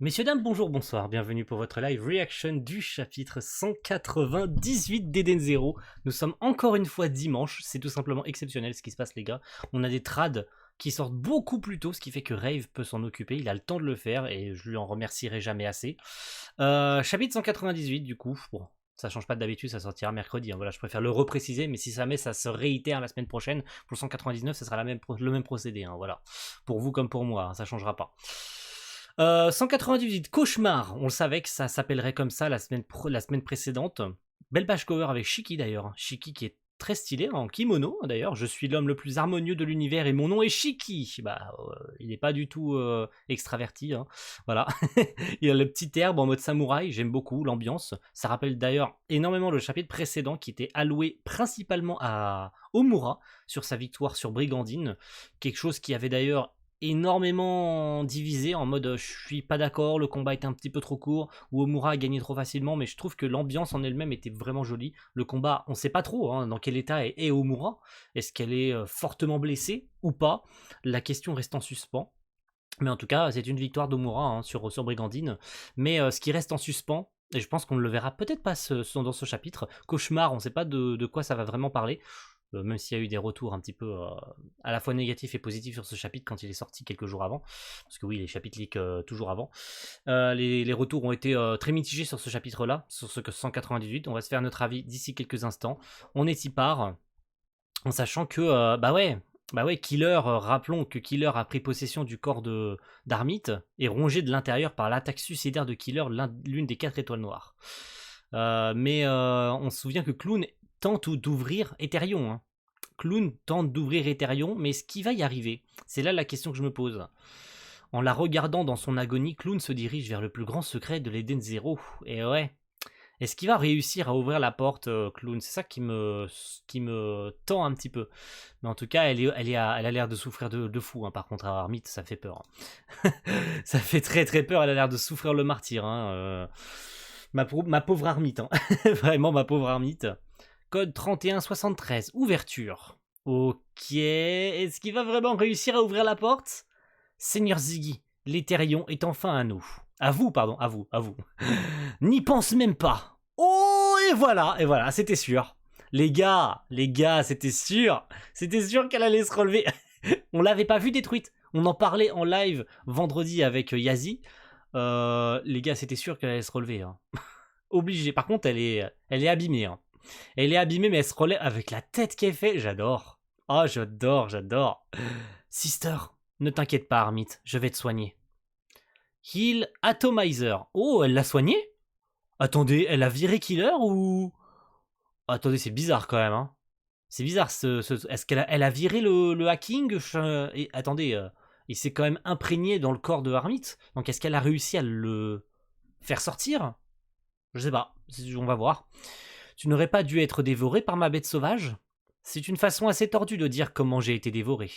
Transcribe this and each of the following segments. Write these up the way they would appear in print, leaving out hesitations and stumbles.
Messieurs, dames, bonjour, bonsoir, bienvenue pour votre live reaction du chapitre 198 d'Eden Zero. Nous sommes encore une fois dimanche, c'est tout simplement exceptionnel ce qui se passe les gars. On a des trades qui sortent beaucoup plus tôt, ce qui fait que Rave peut s'en occuper, il a le temps de le faire et je lui en remercierai jamais assez. Chapitre 198 du coup, bon, ça change pas d'habitude, ça sortira mercredi, hein. Voilà, je préfère le repréciser, mais si jamais ça se réitère la semaine prochaine, pour le 199, ça sera le même procédé, hein, voilà. Pour vous comme pour moi, hein, ça changera pas. 198, Cauchemar, on le savait que ça s'appellerait comme ça la semaine précédente. Belle page cover avec Shiki d'ailleurs, Shiki qui est très stylé en kimono d'ailleurs. Je suis l'homme le plus harmonieux de l'univers et mon nom est Shiki. Bah, il n'est pas du tout extraverti, hein. Voilà. Il a le petit herbe en mode samouraï, j'aime beaucoup l'ambiance. Ça rappelle d'ailleurs énormément le chapitre précédent qui était alloué principalement à Omura sur sa victoire sur Brigandine. Quelque chose qui avait d'ailleurs énormément divisé en mode je suis pas d'accord, le combat était un petit peu trop court, ou Omura a gagné trop facilement, mais je trouve que l'ambiance en elle-même était vraiment jolie. Le combat, on sait pas trop dans quel état est Omura. Est-ce qu'elle est fortement blessée ou pas? La question reste en suspens. Mais en tout cas, c'est une victoire d'Omura sur Brigandine. Mais ce qui reste en suspens, et je pense qu'on ne le verra peut-être pas dans ce chapitre, Cauchemar, on ne sait pas de quoi ça va vraiment parler. Même s'il y a eu des retours un petit peu à la fois négatifs et positifs sur ce chapitre quand il est sorti quelques jours avant, parce que oui, les chapitres leak toujours avant. Les retours ont été très mitigés sur ce chapitre-là, sur ce 198. On va se faire notre avis d'ici quelques instants. On est y part, en sachant que, bah ouais, Killer, rappelons que Killer a pris possession du corps d'Armite et rongé de l'intérieur par l'attaque suicidaire de Killer, l'une des 4 étoiles noires. Mais on se souvient que Clown tente d'ouvrir Ethereum, hein. Clown tente d'ouvrir Ethereum, mais est-ce qu'il va y arriver? C'est là la question que je me pose. En la regardant dans son agonie, Clown se dirige vers le plus grand secret de l'Eden Zero. Et ouais, est-ce qu'il va réussir à ouvrir la porte, Clown? C'est ça qui me tend un petit peu. Mais en tout cas, elle a l'air de souffrir de fou, hein. Par contre, à Armite, ça fait peur, hein. Ça fait très très peur, elle a l'air de souffrir le martyr, hein. Ma pauvre Armite, hein. Vraiment ma pauvre Armite. Code 3173, ouverture. Ok, est-ce qu'il va vraiment réussir à ouvrir la porte? Seigneur Ziggy, l'Ethereum est enfin à nous. À vous, pardon, à vous. N'y pense même pas. Oh, et voilà, c'était sûr. Les gars, c'était sûr. C'était sûr qu'elle allait se relever. On l'avait pas vue détruite. On en parlait en live vendredi avec Yazi. Les gars, c'était sûr qu'elle allait se relever, hein. Obligé. Par contre, elle est abîmée, hein. Elle est abîmée, mais elle se relève avec la tête qu'elle fait. J'adore. Oh, j'adore. Sister, ne t'inquiète pas, Armite, je vais te soigner. Heal Atomizer. Oh, elle l'a soigné? Attendez, elle a viré Killer ou... Attendez, c'est bizarre quand même, hein. C'est bizarre, est-ce qu'elle a viré le hacking? Et, attendez, il s'est quand même imprégné dans le corps de Armite. Donc est-ce qu'elle a réussi à le faire sortir? Je sais pas, on va voir. Tu n'aurais pas dû être dévoré par ma bête sauvage? C'est une façon assez tordue de dire comment j'ai été dévoré.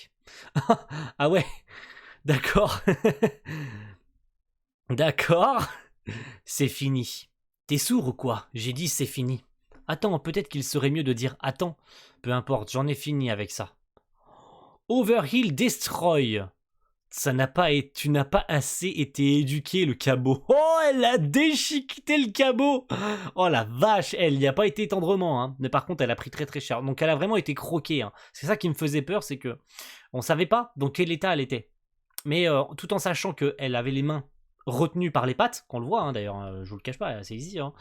Ah ouais, d'accord. D'accord. C'est fini. T'es sourd ou quoi? J'ai dit c'est fini. Attends, peut-être qu'il serait mieux de dire attends. Peu importe, j'en ai fini avec ça. Overheal Destroy. Tu n'as pas assez été éduqué, le cabot. Oh, elle a déchiqueté le cabot. Oh la vache, elle n'y a pas été tendrement, hein. Mais par contre, elle a pris très très cher. Donc elle a vraiment été croquée, hein. C'est ça qui me faisait peur, c'est que on savait pas dans quel état elle était. Mais tout en sachant qu'elle avait les mains retenues par les pattes, qu'on le voit, hein, d'ailleurs, je vous le cache pas, c'est easy, hein.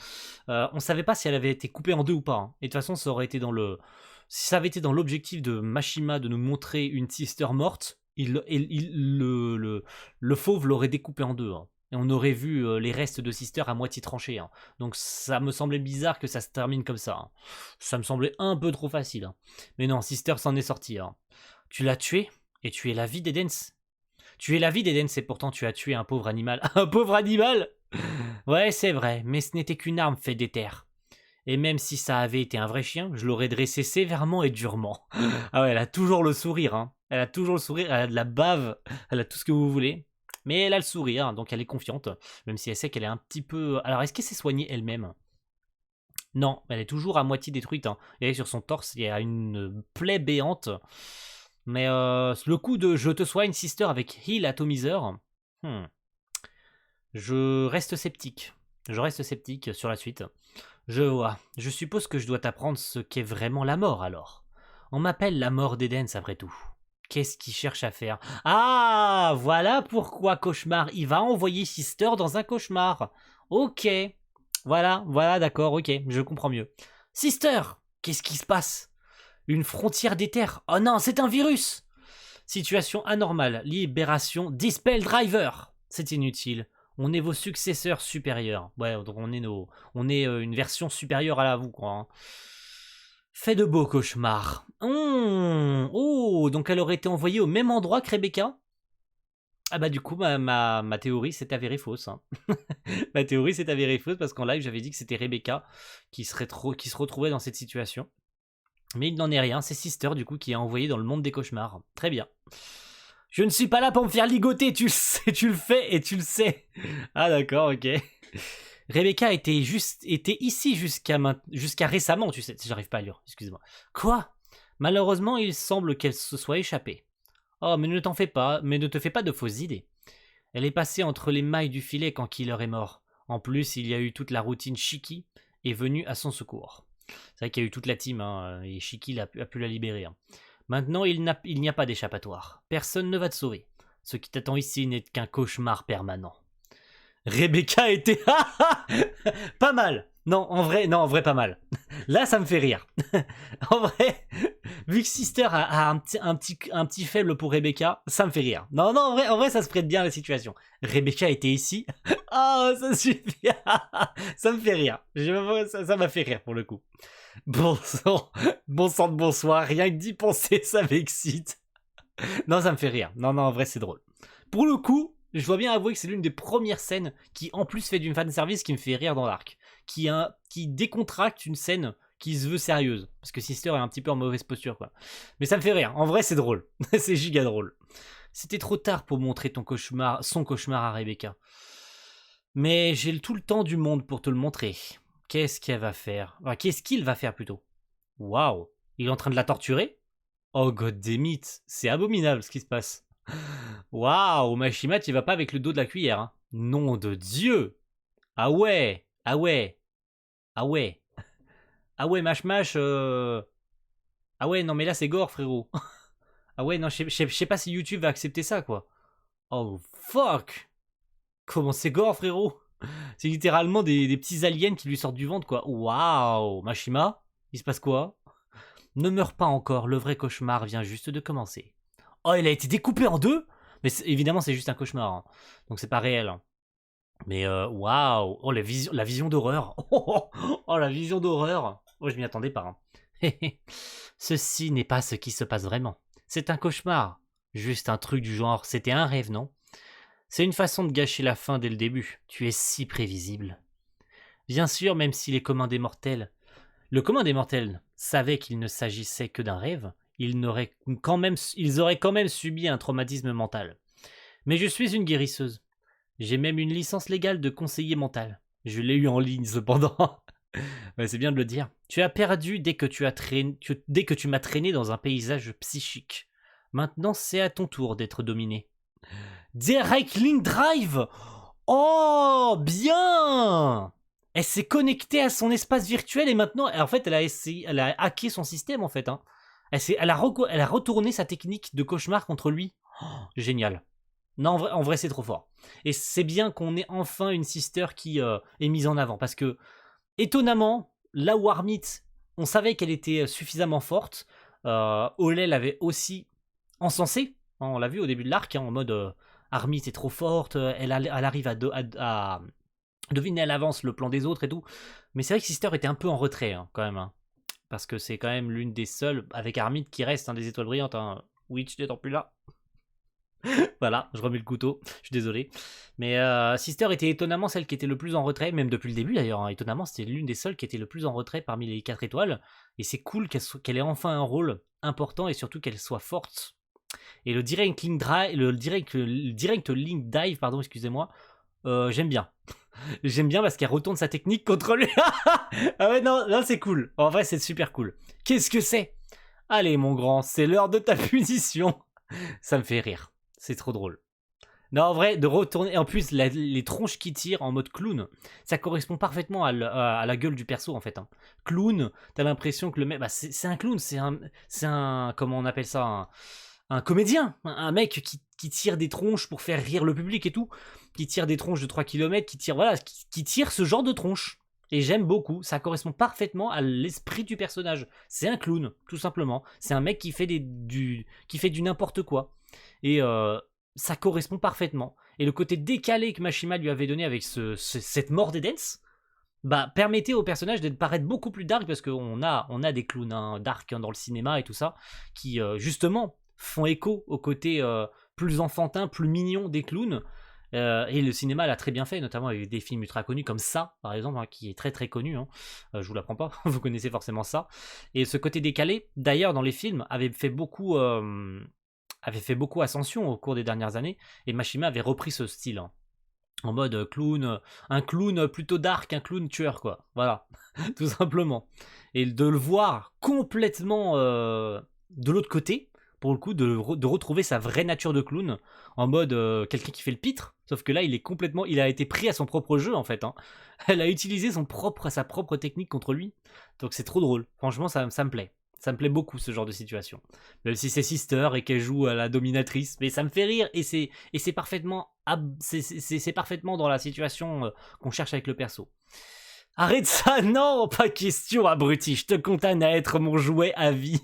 On savait pas si elle avait été coupée en deux ou pas, hein. Et de toute façon, ça aurait été dans le... Si ça avait été dans l'objectif de Mashima de nous montrer une sister morte, le fauve l'aurait découpé en deux, hein. Et on aurait vu les restes de Sister à moitié tranchés, hein. Donc ça me semblait bizarre que ça se termine comme ça, hein. Ça me semblait un peu trop facile, hein. Mais non, Sister s'en est sorti, hein. Tu l'as tué et tu es la vie d'Edens. Tu es la vie d'Edens et pourtant tu as tué un pauvre animal. Un pauvre animal? Ouais, c'est vrai, mais ce n'était qu'une arme faite d'éther. Et même si ça avait été un vrai chien, je l'aurais dressé sévèrement et durement. Ah ouais, elle a toujours le sourire, hein. Elle a toujours le sourire, elle a de la bave, elle a tout ce que vous voulez. Mais elle a le sourire, hein, donc elle est confiante, même si elle sait qu'elle est un petit peu... Alors, est-ce qu'elle s'est soignée elle-même? Non, elle est toujours à moitié détruite, hein. Et sur son torse, il y a une plaie béante. Mais le coup de « je te soigne, sister » avec Heal Atomizer... Je reste sceptique. Je reste sceptique sur la suite. Je vois. Je suppose que je dois t'apprendre ce qu'est vraiment la mort alors. On m'appelle la mort d'Edens après tout. Qu'est-ce qu'il cherche à faire? Ah, voilà pourquoi cauchemar. Il va envoyer Sister dans un cauchemar. Ok. Voilà, d'accord, ok, je comprends mieux. Sister, qu'est-ce qui se passe? Une frontière d'éther. Oh non, c'est un virus. Situation anormale. Libération Dispel Driver. C'est inutile. On est vos successeurs supérieurs. Ouais, donc on est une version supérieure à la vous, quoi. Hein. Fait de beaux cauchemars. Oh, donc elle aurait été envoyée au même endroit que Rebecca. Ah bah du coup, ma théorie s'est avérée fausse. Hein. Ma théorie s'est avérée fausse parce qu'en live, j'avais dit que c'était Rebecca qui se retrouvait dans cette situation. Mais il n'en est rien, c'est Sister du coup qui est envoyée dans le monde des cauchemars. Très bien. Je ne suis pas là pour me faire ligoter, tu le sais, tu le fais et tu le sais. Ah d'accord, ok. Rebecca était ici jusqu'à récemment, tu sais, j'arrive pas à lire, excuse-moi. Quoi? Malheureusement, il semble qu'elle se soit échappée. Oh, mais ne t'en fais pas, mais ne te fais pas de fausses idées. Elle est passée entre les mailles du filet quand Killer est mort. En plus, il y a eu toute la routine Shiki est venue à son secours. C'est vrai qu'il y a eu toute la team, hein, et Shiki a pu la libérer. Hein. Maintenant, il n'y a pas d'échappatoire. Personne ne va te sauver. Ce qui t'attend ici n'est qu'un cauchemar permanent. Rebecca était pas mal. Non, en vrai, pas mal. Là, ça me fait rire. En vrai, vu que Sister a un petit faible pour Rebecca, ça me fait rire. Non, en vrai, ça se prête bien à la situation. Rebecca était ici. Oh, ça suffit. Ça me fait rire. Ça m'a fait rire pour le coup. Bon sang de bonsoir. Rien que d'y penser, ça m'excite. Non, ça me fait rire. Non, en vrai, c'est drôle. Pour le coup, je dois bien avouer que c'est l'une des premières scènes qui, en plus, fait du fanservice qui me fait rire dans l'arc. Qui décontracte une scène qui se veut sérieuse. Parce que Sister est un petit peu en mauvaise posture, quoi. Mais ça me fait rire. En vrai, c'est drôle. C'est giga drôle. C'était trop tard pour montrer son cauchemar à Rebecca. Mais j'ai tout le temps du monde pour te le montrer. Qu'est-ce qu'elle va faire? Enfin, qu'est-ce qu'il va faire plutôt? Waouh! Il est en train de la torturer? Oh goddammit, c'est abominable ce qui se passe. Waouh, Mashima, tu vas pas avec le dos de la cuillère. Hein. Nom de Dieu! Ah ouais! Ah ouais! Ah ouais! Ah ouais, Mash. Ah ouais, non mais là c'est gore, frérot. Ah ouais, non, je sais pas si YouTube va accepter ça, quoi. Oh fuck! Comment c'est gore, frérot? C'est littéralement des petits aliens qui lui sortent du ventre, quoi. Waouh! Mashima, il se passe quoi? Ne meurs pas encore, le vrai cauchemar vient juste de commencer. Oh, il a été découpé en deux? Mais évidemment, c'est juste un cauchemar. Hein. Donc c'est pas réel. Hein. Mais waouh! Oh, la vision d'horreur. Oh, la vision d'horreur. Oh, je m'y attendais pas. Hein. Ceci n'est pas ce qui se passe vraiment. C'est un cauchemar. Juste un truc du genre, c'était un rêve, non? C'est une façon de gâcher la fin dès le début. Tu es si prévisible. Bien sûr, même si le commun des mortels savait qu'il ne s'agissait que d'un rêve, ils auraient quand même subi un traumatisme mental. Mais je suis une guérisseuse. J'ai même une licence légale de conseiller mental. Je l'ai eu en ligne cependant. Ouais, c'est bien de le dire. Tu as perdu dès que tu m'as traîné dans un paysage psychique. Maintenant, c'est à ton tour d'être dominé. Direct Link Drive! Oh, bien! Elle s'est connectée à son espace virtuel et maintenant, en fait, elle a hacké son système en fait. Hein. Elle a retourné sa technique de cauchemar contre lui. Oh, génial. Non, en vrai c'est trop fort. Et c'est bien qu'on ait enfin une sister qui est mise en avant parce que, étonnamment, là où Armit, on savait qu'elle était suffisamment forte, Olay l'avait aussi encensée. On l'a vu au début de l'arc, hein, en mode Armit est trop forte, elle arrive à deviner à l'avance le plan des autres et tout. Mais c'est vrai que Sister était un peu en retrait hein, quand même. Hein, parce que c'est quand même l'une des seules, avec Armit, qui reste des étoiles brillantes. Hein. Witch n'étant plus là. Voilà, je remets le couteau, je suis désolé. Mais Sister était étonnamment celle qui était le plus en retrait, même depuis le début d'ailleurs. Hein. Étonnamment, c'était l'une des seules qui était le plus en retrait parmi les 4 étoiles. Et c'est cool qu'elle ait enfin un rôle important et surtout qu'elle soit forte. Et le direct link dive, pardon, excusez-moi, j'aime bien. J'aime bien parce qu'elle retourne sa technique contre lui. Ah ouais, non, là c'est cool. En vrai, c'est super cool. Qu'est-ce que c'est? Allez, mon grand, c'est l'heure de ta punition. Ça me fait rire. C'est trop drôle. Non, en vrai, de retourner. En plus, les tronches qui tirent en mode clown, ça correspond parfaitement à la gueule du perso, en fait. Hein. Clown, t'as l'impression que le mec. Bah, c'est un clown, c'est un. Comment on appelle ça un comédien. Un mec qui tire des tronches pour faire rire le public et tout. Qui tire des tronches de 3 kilomètres, qui tire. Voilà, qui tire ce genre de tronches. Et j'aime beaucoup, ça correspond parfaitement à l'esprit du personnage. C'est un clown, tout simplement. C'est un mec qui fait du n'importe quoi. Et ça correspond parfaitement. Et le côté décalé que Mashima lui avait donné avec cette mort d'Edens, bah, permettait au personnage de paraître beaucoup plus dark, parce qu'on a des clowns hein, dark hein, dans le cinéma et tout ça, qui justement font écho au côté plus enfantin, plus mignon des clowns. Et le cinéma l'a très bien fait, notamment avec des films ultra connus comme ça, par exemple, hein, qui est très très connu. Hein. Je vous l'apprends pas, vous connaissez forcément ça. Et ce côté décalé, d'ailleurs, dans les films, avait fait beaucoup ascension au cours des dernières années. Et Mashima avait repris ce style. Hein, en mode clown, un clown plutôt dark, un clown tueur, quoi. Voilà, tout simplement. Et de le voir complètement de l'autre côté, pour le coup, de retrouver sa vraie nature de clown, en mode quelqu'un qui fait le pitre, sauf que là, il a été pris à son propre jeu, en fait. Hein. Elle a utilisé sa propre technique contre lui, donc c'est trop drôle. Franchement, ça me plaît. Ça me plaît beaucoup, ce genre de situation. Même si c'est Sister et qu'elle joue à la dominatrice, mais ça me fait rire, et c'est parfaitement, c'est parfaitement dans la situation qu'on cherche avec le perso. Arrête ça, non, pas question, abruti, je te condamne à être mon jouet à vie.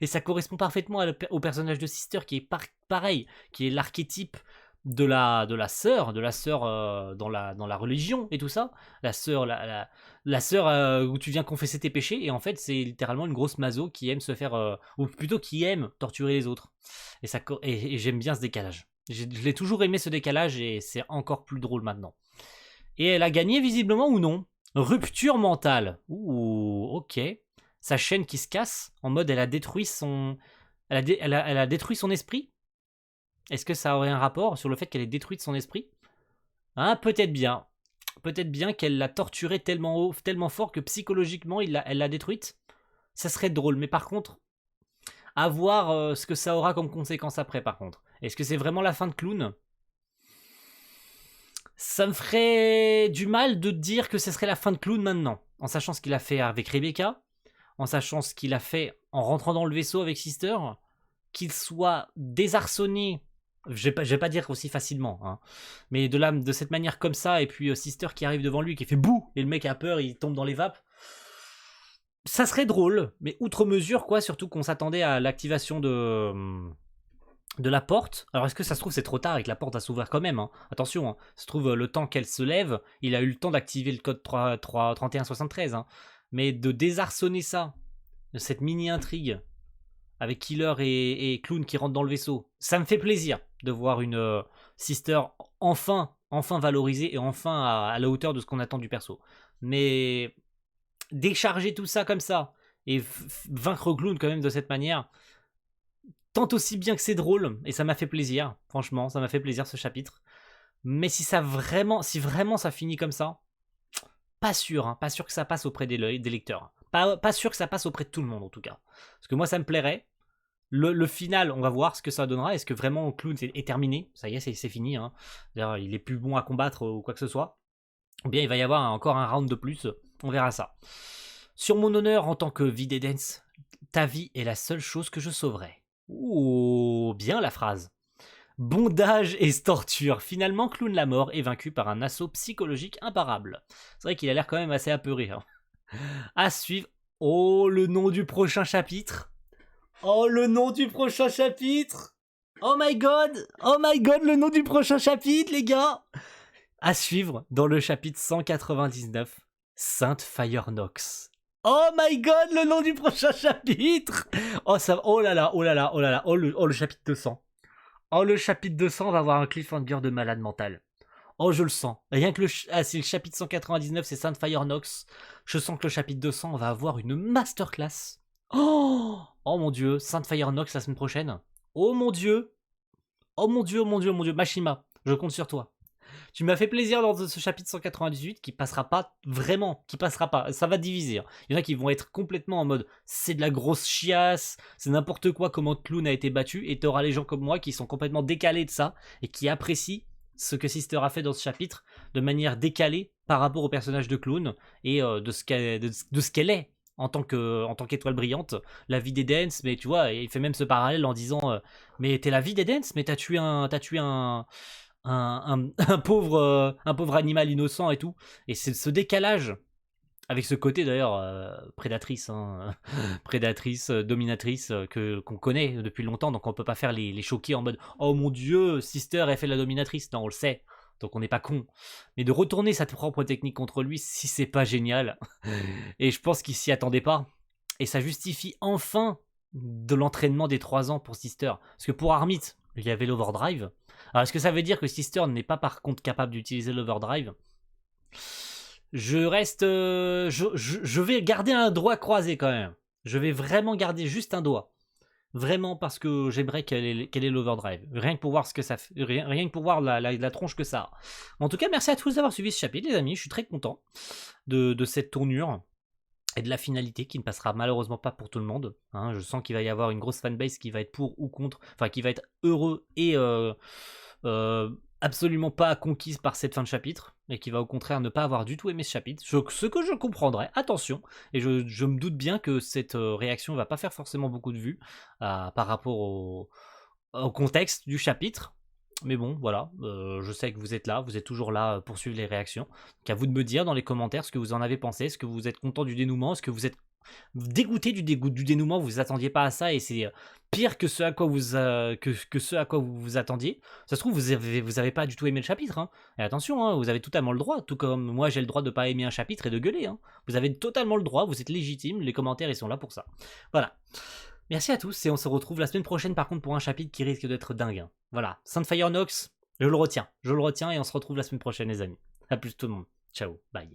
Et ça correspond parfaitement au personnage de Sister, qui est pareil, qui est l'archétype de la sœur dans la religion et tout ça, la sœur où tu viens confesser tes péchés, et en fait c'est littéralement une grosse maso qui aime se faire ou plutôt qui aime torturer les autres. Et j'aime bien ce décalage. Je l'ai toujours aimé, ce décalage, et c'est encore plus drôle maintenant. Et elle a gagné visiblement ou non? Rupture mentale. Ouh, ok. Sa chaîne qui se casse, en mode elle a détruit son esprit. Est-ce que ça aurait un rapport sur le fait qu'elle ait détruit son esprit? Hein, peut-être bien. Peut-être bien qu'elle l'a torturée tellement fort que psychologiquement elle l'a détruite. Ça serait drôle, mais par contre, à voir ce que ça aura comme conséquence après, par contre. Est-ce que c'est vraiment la fin de Clown? Ça me ferait du mal de dire que ce serait la fin de Clown maintenant, en sachant ce qu'il a fait avec Rebecca, en sachant ce qu'il a fait en rentrant dans le vaisseau avec Sister, qu'il soit désarçonné, je vais pas dire aussi facilement, hein, mais de cette manière comme ça, et puis Sister qui arrive devant lui, qui fait bouh, et le mec a peur, il tombe dans les vapes. Ça serait drôle, mais outre mesure, quoi, surtout qu'on s'attendait à l'activation de la porte. Alors est-ce que ça se trouve c'est trop tard et que la porte va s'ouvrir quand même, hein. Attention, hein. Ça se trouve le temps qu'elle se lève, il a eu le temps d'activer le code 3173, hein. Mais de désarçonner ça, de cette mini-intrigue, avec Killer et Clown qui rentrent dans le vaisseau, ça me fait plaisir de voir une Sister enfin valorisée et enfin à la hauteur de ce qu'on attend du perso. Mais décharger tout ça comme ça, et vaincre Clown quand même de cette manière, tant aussi bien que c'est drôle, et ça m'a fait plaisir, franchement, ça m'a fait plaisir ce chapitre. Mais si vraiment ça finit comme ça, pas sûr, hein, pas sûr que ça passe auprès des lecteurs. Pas sûr que ça passe auprès de tout le monde en tout cas. Parce que moi ça me plairait. Le final, on va voir ce que ça donnera. Est-ce que vraiment Clown est terminé? Ça y est, c'est fini. Hein. Il est plus bon à combattre ou quoi que ce soit. Ou bien il va y avoir encore un round de plus. On verra ça. Sur mon honneur en tant que Videdens, ta vie est la seule chose que je sauverai. Oh, bien la phrase. Bondage et torture. Finalement, Clown la mort est vaincu par un assaut psychologique imparable. C'est vrai qu'il a l'air quand même assez apeuré. Hein. À suivre. Oh, le nom du prochain chapitre. Oh, le nom du prochain chapitre. Oh my god, le nom du prochain chapitre, les gars. À suivre dans le chapitre 199, Sainte Firenox. Oh my god, le nom du prochain chapitre. Oh là là, le chapitre 200. Oh, le chapitre 200 va avoir un cliffhanger de malade mental. Oh, je le sens. Rien que si le chapitre 199 c'est Sainte Firenox, je sens que le chapitre 200 va avoir une masterclass. Oh mon dieu, Sainte Firenox la semaine prochaine. Oh mon dieu. Oh mon dieu, Mashima, je compte sur toi. Tu m'as fait plaisir dans ce chapitre 198 qui passera pas vraiment, qui passera pas. Ça va diviser, hein. Il y en a qui vont être complètement en mode c'est de la grosse chiasse, c'est n'importe quoi comment Clown a été battu, et t'auras les gens comme moi qui sont complètement décalés de ça et qui apprécient ce que Sister a fait dans ce chapitre de manière décalée par rapport au personnage de Clown et de ce qu'elle est en tant qu'étoile brillante, la vie d'Edens. Mais tu vois, il fait même ce parallèle en disant mais t'es la vie d'Edens, mais t'as tué un pauvre animal innocent et tout. Et c'est ce décalage, avec ce côté d'ailleurs prédatrice, hein, prédatrice, dominatrice, qu'on connaît depuis longtemps, donc on peut pas faire les choquer en mode oh mon dieu, Sister elle fait la dominatrice. Non, on le sait, donc on n'est pas con. Mais de retourner sa propre technique contre lui, si c'est pas génial. Et je pense qu'il s'y attendait pas. Et ça justifie enfin de l'entraînement des 3 ans pour Sister. Parce que pour Armit, il y avait l'overdrive. Alors, est-ce que ça veut dire que Sister n'est pas par contre capable d'utiliser l'overdrive? Je reste. Je vais garder un doigt croisé quand même. Je vais vraiment garder juste un doigt. Vraiment parce que j'aimerais qu'elle ait l'overdrive. Rien que pour voir ce que ça fait. Rien que pour voir la tronche que ça a. En tout cas, merci à tous d'avoir suivi ce chapitre, les amis. Je suis très content de cette tournure et de la finalité qui ne passera malheureusement pas pour tout le monde, hein. Je sens qu'il va y avoir une grosse fanbase qui va être pour ou contre, enfin qui va être heureux et absolument pas conquise par cette fin de chapitre, et qui va au contraire ne pas avoir du tout aimé ce chapitre, ce que je comprendrai, attention, et je me doute bien que cette réaction va pas faire forcément beaucoup de vues par rapport au contexte du chapitre. Mais bon, voilà, je sais que vous êtes là, vous êtes toujours là pour suivre les réactions. Donc à vous de me dire dans les commentaires ce que vous en avez pensé, est-ce que vous êtes content du dénouement, est-ce que vous êtes dégoûté du dénouement, vous vous attendiez pas à ça et c'est pire que ce à quoi vous vous attendiez. Ça se trouve, vous avez pas du tout aimé le chapitre, hein. Et attention, hein, vous avez totalement le droit, tout comme moi j'ai le droit de pas aimer un chapitre et de gueuler, hein. Vous avez totalement le droit, vous êtes légitime, les commentaires ils sont là pour ça. Voilà. Merci à tous et on se retrouve la semaine prochaine par contre pour un chapitre qui risque d'être dingue, hein. Voilà, Saintfire Nox, je le retiens et on se retrouve la semaine prochaine les amis. A plus tout le monde, ciao, bye.